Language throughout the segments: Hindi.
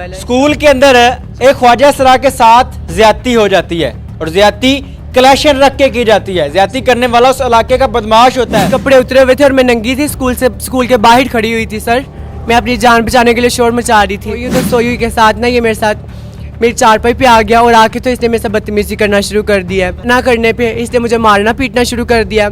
स्कूल के अंदर एक ख्वाजा सरा के साथ ज्यादती हो जाती है और ज्यादती कलेक्शन रख के की जाती है। ज्यादती करने वाला उस इलाके का बदमाश होता है। कपड़े उतरे हुए थे और मैं नंगी थी, स्कूल के बाहर खड़ी हुई थी सर। मैं अपनी जान बचाने के लिए शोर मचा रही थी। तो सोई हुई के साथ ना ये मेरे साथ मेरी चारपाई पे आ गया और आके तो इसने मेरे साथ बदतमीजी करना शुरू कर दिया। ना करने पे इसने मुझे मारना पीटना शुरू कर दिया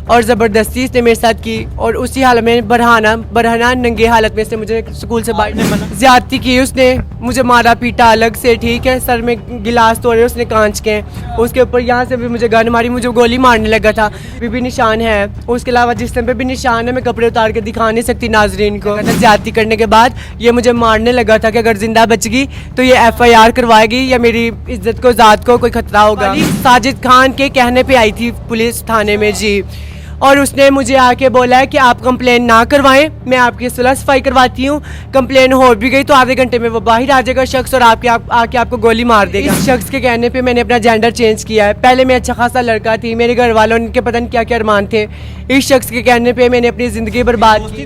और ज़बरदस्ती इसने मेरे साथ की। और उसी हालत में बरहाना नंगे हालत में इसने मुझे स्कूल से बाहर ज्यादती की। उसने मुझे मारा पीटा अलग से, ठीक है। सर में गिलास तोड़े उसने कांच के, उसके ऊपर यहाँ से भी मुझे गन मारी, मुझे गोली मारने लगा था। अभी भी निशान है। उसके अलावा जिस्म पे भी निशान है। मैं कपड़े उतार के दिखा नहीं सकती नाजरीन को। ज्यादती करने के बाद ये मुझे मारने लगा था कि अगर जिंदा बच गई तो ये FIR करवाएगी या मेरी इज्जत को ज़ात को कोई खतरा होगा। साजिद खान के कहने पे आई थी पुलिस थाने में जी, और उसने मुझे आके बोला है कि आप कंप्लेन ना करवाएं, मैं आपकी सुलह सफाई करवाती हूँ। कंप्लेन हो भी गई तो आधे घंटे में वो बाहर आ जाएगा शख्स और आके आपको गोली मार देगा। इस शख्स के कहने पे मैंने अपना जेंडर चेंज किया है। पहले मैं अच्छा खासा लड़का थी, मेरे घर वालों के पता नहीं क्या क्या अरमान थे। इस शख्स के कहने पे मैंने अपनी ज़िंदगी बर्बाद की।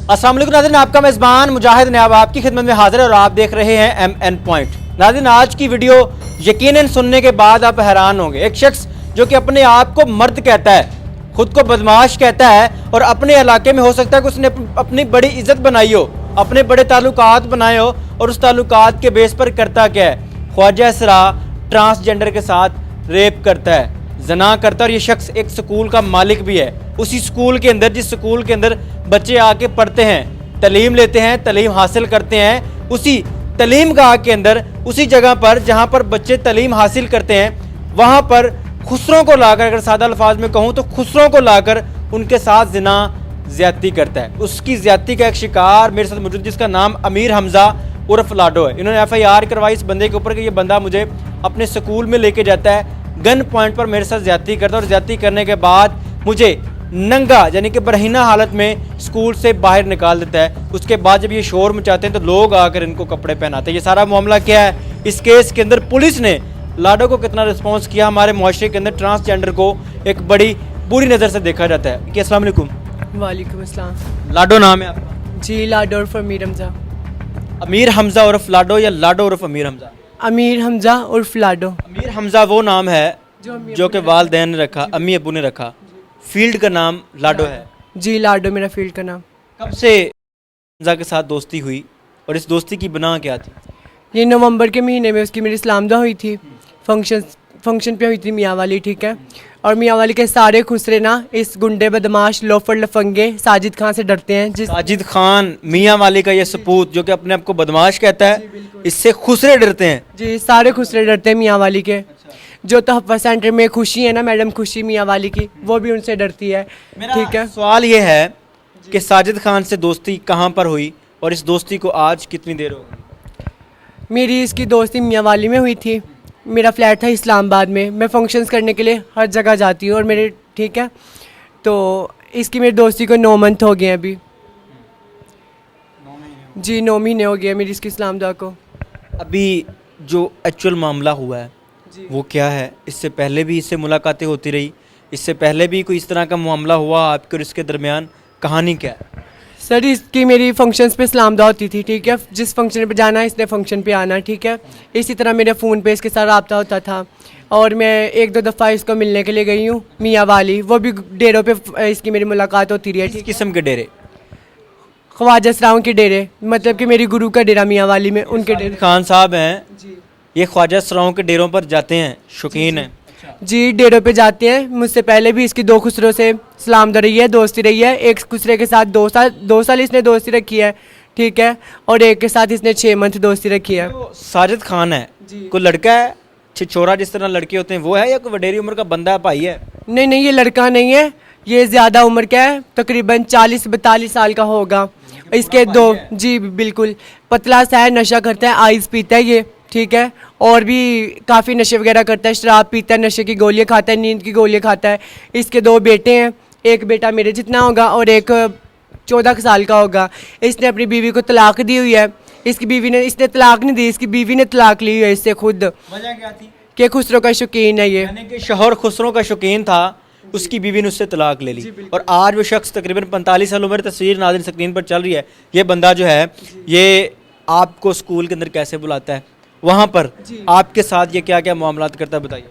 अस्सलाम वालेकुम नाज़रीन, आपका मेज़बान मुजाहिद नयाब आपकी खिदमत में हाजिर है और आप देख रहे हैं MN पॉइंट। नाज़रीन, आज की वीडियो यकीनन सुनने के बाद आप हैरान होंगे। एक शख्स जो कि अपने आप को मर्द कहता है, खुद को बदमाश कहता है और अपने इलाके में हो सकता है कि उसने अपनी बड़ी इज्जत बनाई हो, अपने बड़े ताल्लुकात बनाए हो, और उस ताल्लुकात के बेस पर करता क्या है, ख्वाजा सरा ट्रांसजेंडर के साथ रेप करता है, जना करता है। और ये शख्स एक स्कूल का मालिक भी है। उसी स्कूल के अंदर, जिस स्कूल के अंदर बच्चे आके पढ़ते हैं, तालीम लेते हैं, तालीम हासिल करते हैं, उसी तालीम गाह के अंदर, उसी जगह पर जहाँ पर बच्चे तालीम हासिल करते हैं, वहाँ पर खुसरों को लाकर, अगर सादा अल्फाज में कहूँ तो खुसरों को लाकर उनके साथ जिना ज्यादती करता है। उसकी ज्यादती का एक शिकार मेरे साथ मौजूद, जिसका नाम अमीर हमजा उर्फ लाडो है। इन्होंने FIR करवाई इस बंदे के ऊपर कि ये बंदा मुझे अपने स्कूल में लेके जाता है, गन पॉइंट पर मेरे साथ ज्यादती करता है और ज्यादती करने के बाद मुझे नंगा यानी कि बरहीना हालत में स्कूल से बाहर निकाल देता है। उसके बाद जब ये शोर मचाते हैं तो लोग आकर इनको कपड़े पहनाते हैं। ये सारा मामला क्या है, इस केस के अंदर पुलिस ने लाडो को कितना रिस्पांस किया, हमारे मुआशरे के अंदर ट्रांसजेंडर को एक बड़ी बुरी नज़र से देखा जाता है। कि अस्सलाम वालेकुम। वालेकुम अस्सलाम। लाडो नाम है आपका? जी, लाडो उर्फ अमीर हमजा। अमीर हमजा उर्फ लाडो या लाडो उर्फ अमीर हमजा? अमीर हमजा उर्फ लाडो। अमीर हमजा वो नाम है जो कि वालिदैन ने रखा, अम्मी अबू ने रखा। फील्ड का नाम लाडो है? जी, लाडो मेरा फील्ड का नाम। कब से हमजा के साथ दोस्ती हुई और इस दोस्ती की बना क्या थी? ये नवंबर के महीने में उसकी मेरी इस्लामदा हुई थी। फंक्शन पे हुई थी मियाँ वाली, ठीक है। और मियाँ वाली के सारे खुसरे ना इस गुंडे बदमाश लोफर लफंगे साजिद खान से डरते हैं। साजिद खान मियाँ वाली का ये सपूत जो कि अपने आप को बदमाश कहता है, इससे खुसरे डरते हैं? जी, सारे खुसरे डरते हैं मियाँ वाली के। जो तोहफा सेंटर में खुशी है ना मैडम, खुशी मियाँ वाली की, वो भी उनसे डरती है, ठीक है। सवाल ये है कि साजिद खान से दोस्ती कहाँ पर हुई और इस दोस्ती को आज कितनी देर हो गई? मेरी इसकी दोस्ती मियाँ वाली में हुई थी। मेरा फ्लैट था इस्लामाबाद में। मैं फंक्शंस करने के लिए हर जगह जाती हूँ और मेरे, ठीक है। तो इसकी मेरी दोस्ती को 9 मंथ हो गए हैं अभी। जी, 9 महीने हो गए मेरी इसकी इस्लामदा को। अभी जो एक्चुअल मामला हुआ है वो क्या है? इससे पहले भी इससे मुलाकातें होती रही, इससे पहले भी कोई इस तरह का मामला हुआ आपके और इसके दरमियान? कहानी क्या है? सर, इसकी मेरी फंक्शंस पे इस्लामदा होती थी, ठीक है। जिस फंक्शन पे जाना इसने फंक्शन पे आना, ठीक है। इसी तरह मेरे फ़ोन पे इसके साथ रब्ता होता था और मैं 1-2 दफ़ा इसको मिलने के लिए गई हूँ मियाँ वाली, वो भी डेरों पे इसकी मेरी मुलाकात होती रही है। किस किस्म के डेरे? ख्वाजा सराओं के डेरे, मतलब कि मेरी गुरु का डेरा मियाँ वाली में, उनके डेरे। खान साहब हैं ये ख्वाजा सराओं के डेरों पर जाते हैं, शौकीन हैं? जी, डेरों पे जाते हैं। मुझसे पहले भी इसकी 2 खुसरों से सलामदा रही है, दोस्ती रही है। एक खुसरे के साथ 2 साल इसने दोस्ती रखी है, ठीक है। और एक के साथ इसने 6 मंथ दोस्ती रखी है। साजिद खान है कोई लड़का है, छिछोरा जिस तरह लड़के होते हैं वो है, या कोई वडेरी उम्र का बंदा है, भाई है? नहीं, ये लड़का नहीं है, ये ज़्यादा उम्र का है, तकरीबन 40-42 साल का होगा। इसके 2, जी बिल्कुल, पतला सा है, नशा करता है, आइस पीता है ये, ठीक है। और भी काफ़ी नशे वगैरह करता है, शराब पीता है, नशे की गोलियां खाता है, नींद की गोलियां खाता है। इसके 2 बेटे हैं, एक बेटा मेरे जितना होगा और एक 14 साल का होगा। इसने अपनी बीवी को तलाक दी हुई है। इसकी बीवी ने, इसने तलाक नहीं दी, इसकी बीवी ने तलाक ली हुई है इससे खुद। वजह क्या थी? कि खुसरों का शौकीन है ये, यानी कि शोहर खुसरों का शौकीन था, उसकी बीवी ने उससे तलाक ले ली और आज वो शख्स तकरीबन 45 साल उम्र, तस्वीर नाज़रीन स्क्रीन पर चल रही है। ये बंदा जो है ये आपको स्कूल के अंदर कैसे बुलाता है, वहाँ पर आपके साथ ये क्या क्या मामलात करता है, बताइए।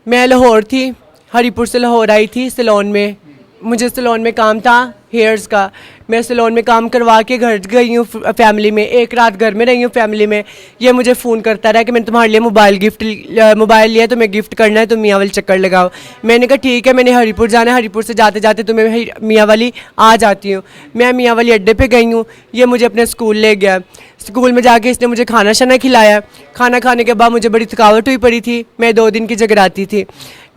मैं लाहौर थी, हरीपुर से लाहौर आई थी सैलून में। मुझे सैलून में काम था हेयर्स का। मैं सैलून में काम करवा के घर गई हूँ फैमिली में, एक रात घर में रही हूँ फैमिली में। ये मुझे फ़ोन करता रहा कि मैंने तुम्हारे लिए मोबाइल लिया, तुम्हें गिफ्ट करना है, तुम मियाँ वाली चक्कर लगाओ। मैंने कहा ठीक है, मैंने हरीपुर जाना है, हरीपुर से जाते जाते तुम्हें मियाँ वाली आ जाती हूँ। मैं मियाँ वाली अड्डे पे गई हूँ, ये मुझे अपने स्कूल ले गया। स्कूल में जाके इसने मुझे खाना शाना खिलाया। खाना खाने के बाद मुझे बड़ी थकावट हुई पड़ी थी, मैं 2 दिन की जगराती थी।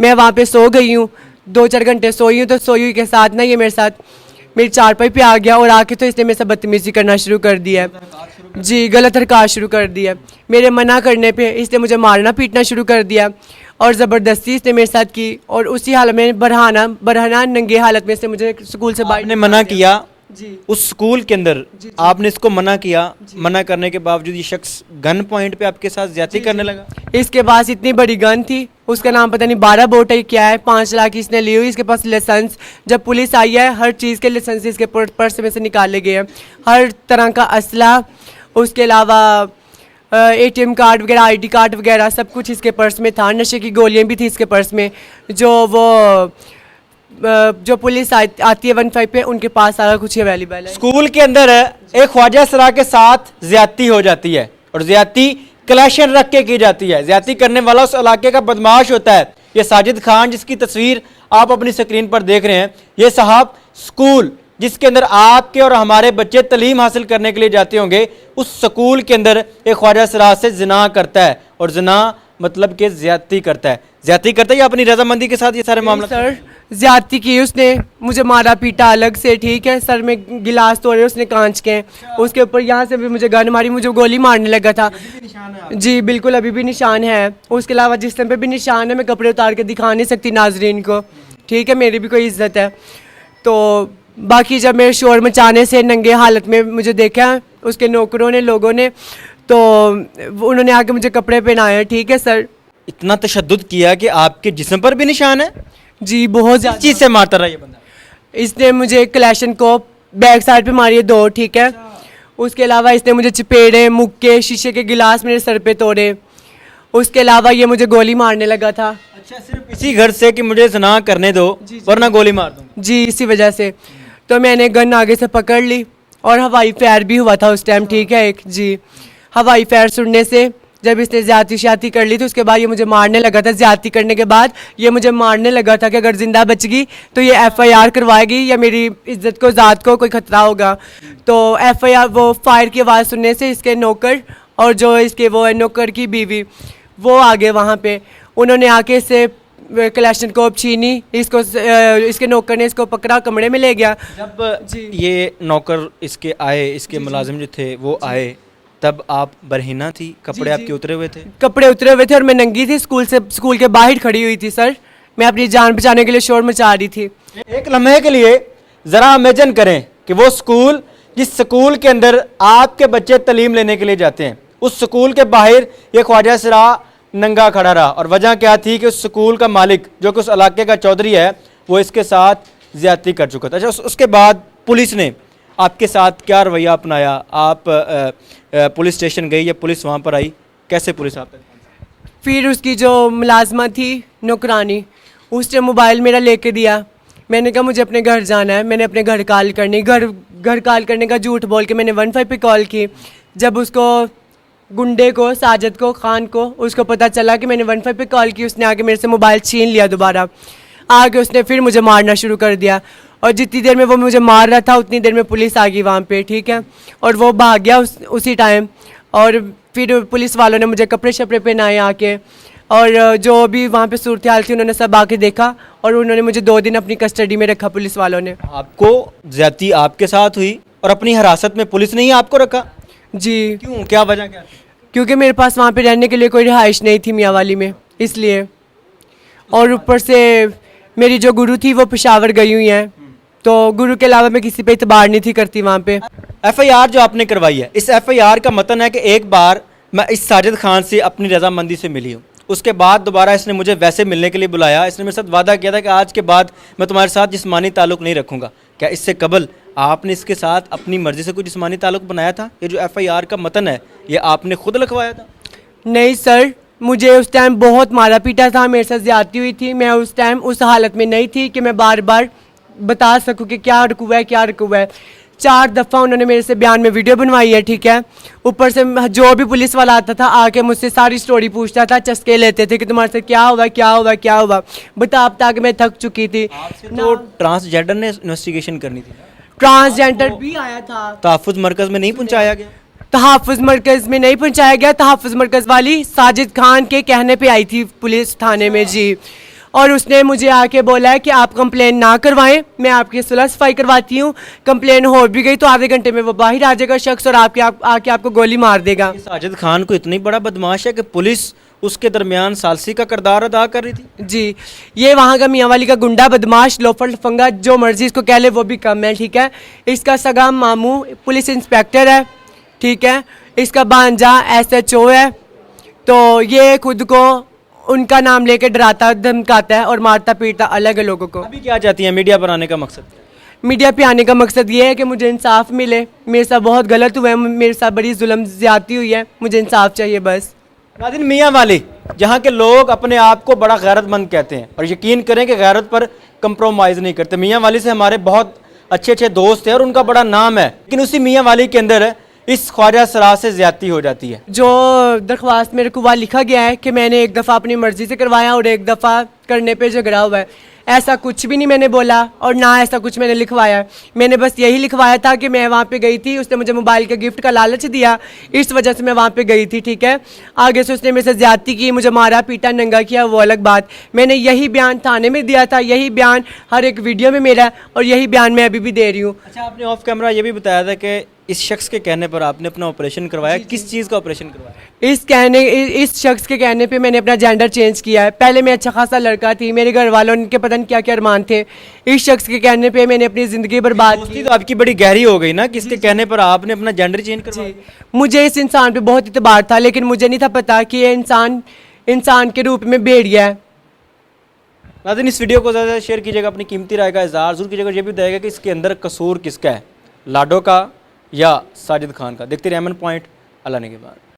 मैं वहाँ पे सो गई हूँ, 2-4 घंटे सोई हूँ। तो सोई हुई के साथ ना ये मेरे साथ मेरी चारपाई पे आ गया और आके तो इसने मेरे से बदतमीज़ी करना शुरू कर दिया है। जी, गलत हरकत शुरू कर दिया। मेरे मना करने पे इसने मुझे मारना पीटना शुरू कर दिया और ज़बरदस्ती इसने मेरे साथ की। और उसी हालत में बरहना नंगे हालत में इसने मुझे स्कूल से बाहर आपने मना किया जी। उस स्कूल के अंदर, आपने इसको मना किया, मना करने के बावजूद ये शख्स गन पॉइंट पे आपके साथ ज्यादती करने लगा। इसके पास इतनी बड़ी गन थी, उसका नाम पता नहीं 12 बोट है क्या है, 5 लाख इसने ली हुई। इसके पास लाइसेंस, जब पुलिस आई है हर चीज़ के लाइसेंस इसके पर्स में से निकाले गए हैं, हर तरह का असला, उसके अलावा ATM कार्ड वगैरह, ID कार्ड वगैरह सब कुछ इसके पर्स में था। नशे की गोलियां भी थी इसके पर्स में। जो पुलिस आती है 15 पे, उनके पास सारा कुछ अवेलेबल है। स्कूल के अंदर एक ख्वाजा सरा के साथ ज्यादती हो जाती है और ज्यादती कलेक्शन रख के की जाती है। ज्यादती करने वाला उस इलाके का बदमाश होता है। ये साजिद खान, जिसकी तस्वीर आप अपनी स्क्रीन पर देख रहे हैं, ये साहब स्कूल जिसके अंदर आपके और हमारे बच्चे तालीम हासिल करने के लिए जाते होंगे, उस स्कूल के अंदर एक ख्वाजा सरा से जिना करता है। और जिना मतलब कि ज्यादती करता है। ज्यादती करता है या अपनी रजामंदी के साथ ये सारे मामला? सर ज्यादती की उसने, मुझे मारा पीटा अलग से, ठीक है। सर में गिलास तोड़े उसने कांच के, उसके ऊपर यहाँ से भी मुझे गन मारी, मुझे गोली मारने लगा था। जी बिल्कुल, अभी भी निशान है। उसके अलावा जिस टाइम पे भी निशान है, मैं कपड़े उतार के दिखा नहीं सकती नाजरीन को, ठीक है, मेरी भी कोई इज्जत है। तो बाकी जब मेरे शोर मचाने से नंगे हालत में मुझे देखा उसके नौकरों ने, लोगों ने, तो उन्होंने आके मुझे कपड़े पहनाए, ठीक है सर। इतना तशद्दुद किया कि आपके जिस्म पर भी निशान है? जी बहुत ज़्यादा। चीज़ से मारता रहा ये बंदा? इसने मुझे कलेक्शन को बैक साइड पे मारी है 2, ठीक है। उसके अलावा इसने मुझे चपेड़े, मुक्के, शीशे के गिलास मेरे सर पे तोड़े। उसके अलावा ये मुझे गोली मारने लगा था। अच्छा, सिर्फ इसी घर से कि मुझे ज़िना करने दो वरना गोली मार दूंगा? जी, इसी वजह से। तो मैंने गन आगे से पकड़ ली और हवाई फायर भी हुआ था उस टाइम, ठीक है, एक जी। हवाई फायर सुनने से जब इसने ज्यादती कर ली, तो उसके बाद ये मुझे मारने लगा था। ज्यादती करने के बाद ये मुझे मारने लगा था कि अगर जिंदा बच गई तो ये FIR करवाएगी या मेरी इज्जत को, ज़ात को कोई खतरा होगा। तो FIR, वो फायर की आवाज़ सुनने से इसके नौकर और जो इसके वो है नौकर की बीवी, वो आ गए वहाँ पे। उन्होंने आके इससे कलेक्शन कोप छीनी, इसको इसके नौकर ने इसको पकड़ा, कमरे में ले गया। जब ये नौकर इसके आए, इसके मुलाजिम जो थे वो आए, तब आप बरहीना थी, कपड़े आपके उतरे हुए थे? कपड़े उतरे हुए थे और मैं नंगी थी, स्कूल के बाहर खड़ी हुई थी सर। मैं अपनी जान बचाने के लिए शोर मचा रही थी। एक लम्हे के लिए ज़रा इमेजिन करें कि वो स्कूल, जिस स्कूल के अंदर आपके बच्चे तालीम लेने के लिए जाते हैं, उस स्कूल के बाहर ये ख्वाजा सरा नंगा खड़ा रहा। और वजह क्या थी कि उस स्कूल का मालिक, जो कि उस इलाके का चौधरी है, वो इसके साथ ज्यादती कर चुका था। अच्छा, उसके बाद पुलिस ने आपके साथ क्या रवैया अपनाया? आप पुलिस स्टेशन गई या पुलिस वहाँ पर आई? कैसे पुलिस आप तक? फिर उसकी जो मुलाजमा थी नौकरानी, उसने मोबाइल मेरा लेके दिया। मैंने कहा मुझे अपने घर जाना है, मैंने अपने घर कॉल करनी, घर कॉल करने का झूठ बोल के मैंने 15 पे कॉल की। जब उसको गुंडे को, साजिद को, खान को, उसको पता चला कि मैंने 15 पे कॉल की, उसने आके मेरे से मोबाइल छीन लिया दोबारा। आगे उसने फिर मुझे मारना शुरू कर दिया और जितनी देर में वो मुझे मार रहा था उतनी देर में पुलिस आ गई वहाँ पे, ठीक है। और वो भाग गया उसी टाइम। और फिर पुलिस वालों ने मुझे कपड़े शपड़े पहनाए आके, और जो भी वहाँ पे सूरत हाल थी उन्होंने सब आके देखा और उन्होंने मुझे 2 दिन अपनी कस्टडी में रखा पुलिस वालों ने। आपको ज्यादती आपके साथ हुई और अपनी हिरासत में पुलिस ने ही आपको रखा? जी। क्यों, क्या वजह क्या थी? क्योंकि मेरे पास वहाँ पे रहने के लिए कोई रिहाइश नहीं थी मियाँ वाली में, इसलिए। और ऊपर से मेरी जो गुरु थी वो पेशावर गई हुई हैं, तो गुरु के अलावा मैं किसी पे इतबार नहीं थी करती वहाँ पे। FIR जो आपने करवाई है, इस FIR का मतन है कि एक बार मैं इस साजिद खान से अपनी रजामंदी से मिली हूँ, उसके बाद दोबारा इसने मुझे वैसे मिलने के लिए बुलाया। इसने मेरे साथ वादा किया था कि आज के बाद मैं तुम्हारे साथ जिस्मानी ताल्लुक़ नहीं रखूँगा। क्या इससे कबल आपने इसके साथ अपनी मर्ज़ी से कोई जिस्मानी ताल्लुक़ बनाया था? ये जो FIR का मतन है ये आपने खुद लिखवाया था? नहीं सर, मुझे उस टाइम बहुत मारा पीटा था, मेरे साथ ज़्यादती हुई थी। मैं उस टाइम उस हालत में नहीं थी कि मैं बार बार बता सकूं कि क्या रुकवा है क्या रुकवा है। 4 दफ़ा उन्होंने मेरे से बयान में वीडियो बनवाई है, ठीक है। ऊपर से जो भी पुलिस वाला आता था आके मुझसे सारी स्टोरी पूछता था, चस्के लेते थे कि तुम्हारे से क्या हुआ क्या हुआ क्या हुआ, बता बता के मैं थक चुकी थी। तो ट्रांसजेंडर ने इन्वेस्टिगेशन करनी थी, ट्रांसजेंडर भी आया था, तहफ़्फ़ुज़ मरकज़ में नहीं पहुँचाया गया? तहफ़्फ़ुज़ मरकज़ में नहीं पहुंचाया गया। तहफ़्फ़ुज़ मरकज़ वाली साजिद खान के कहने पे आई थी पुलिस थाने में जी, और उसने मुझे आके बोला है कि आप कंप्लेन ना करवाएं, मैं आपकी सुलह सफाई करवाती हूँ। कंप्लेन हो भी गई तो आधे घंटे में वो बाहर आ जाएगा शख्स और आके आपको गोली मार देगा। साजिद खान को इतनी बड़ा बदमाश है कि पुलिस उसके दरमियान सालसी का किरदार अदा कर रही थी। जी, ये वहाँ का मियाँ वाली का गुंडा बदमाश लोफर लफंगा जो मर्जी इसको कह ले वो भी कम है, ठीक है। इसका सगा मामू पुलिस इंस्पेक्टर है, ठीक है। इसका भांजा SHO है। तो ये खुद को उनका नाम लेके डराता धमकाता है और मारता पीटता अलग है लोगों को। अभी क्या चाहती हैं? मीडिया पर आने का मकसद क्या है? मीडिया पे आने का मकसद ये है कि मुझे इंसाफ मिले। मेरे साथ बहुत गलत हुआ है, मेरे साथ बड़ी जुल्म ज्यादती हुई है, मुझे इंसाफ चाहिए बस। नाज़रीन, मियाँ वाली जहाँ के लोग अपने आप को बड़ा गैरतमंद कहते हैं और यकीन करें कि गैरत पर कंप्रोमाइज़ नहीं करते। मियाँ वाली से हमारे बहुत अच्छे अच्छे दोस्त हैं और उनका बड़ा नाम है, लेकिन उसी मियाँ वाली के अंदर इस ख्वाजा सरा से ज़्यादती हो जाती है। जो दरख्वास्त मेरे को वहाँ लिखा गया है कि मैंने एक दफ़ा अपनी मर्ज़ी से करवाया और एक दफ़ा करने पे झगड़ा हुआ है, ऐसा कुछ भी नहीं मैंने बोला और ना ऐसा कुछ मैंने लिखवाया है। मैंने बस यही लिखवाया था कि मैं वहाँ पे गई थी, उसने मुझे मोबाइल के गिफ्ट का लालच दिया, इस वजह से मैं वहाँ पे गई थी, ठीक है। आगे से उसने मेरे से ज़्यादती की, मुझे मारा पीटा नंगा किया, वो अलग बात। मैंने यही बयान थाने में दिया था, यही बयान हर एक वीडियो में मेरा है और यही बयान मैं अभी भी दे रही हूँ। अच्छा, आपने ऑफ कैमरा ये भी बताया था कि इस शख्स के कहने पर आपने अपना ऑपरेशन करवाया। किस चीज़ का ऑपरेशन करवाया? इस शख्स के कहने पे मैंने अपना जेंडर चेंज किया है। पहले मैं अच्छा खासा लड़का थी, मेरे घर वालों के पता नहीं क्या क्या अरमान थे। इस शख्स के कहने पे मैंने अपनी ज़िंदगी बर्बाद की। तो आपकी बड़ी गहरी हो गई ना, किसके कहने पर आपने अपना जेंडर चेंज करवाया? मुझे इस इंसान पे बहुत इतबार था, लेकिन मुझे नहीं था पता कि ये इंसान के रूप में भेड़िया है। नाज़रीन, इस वीडियो को ज़्यादा शेयर कीजिएगा, अपनी कीमती राय का इज़हार ज़रूर कीजिएगा। ये भी बताइएगा कि इसके अंदर कसूर किसका है, लाडो का या साजिद खान का। देखते रहिए एमएन पॉइंट। अल्लाह ने के बाद।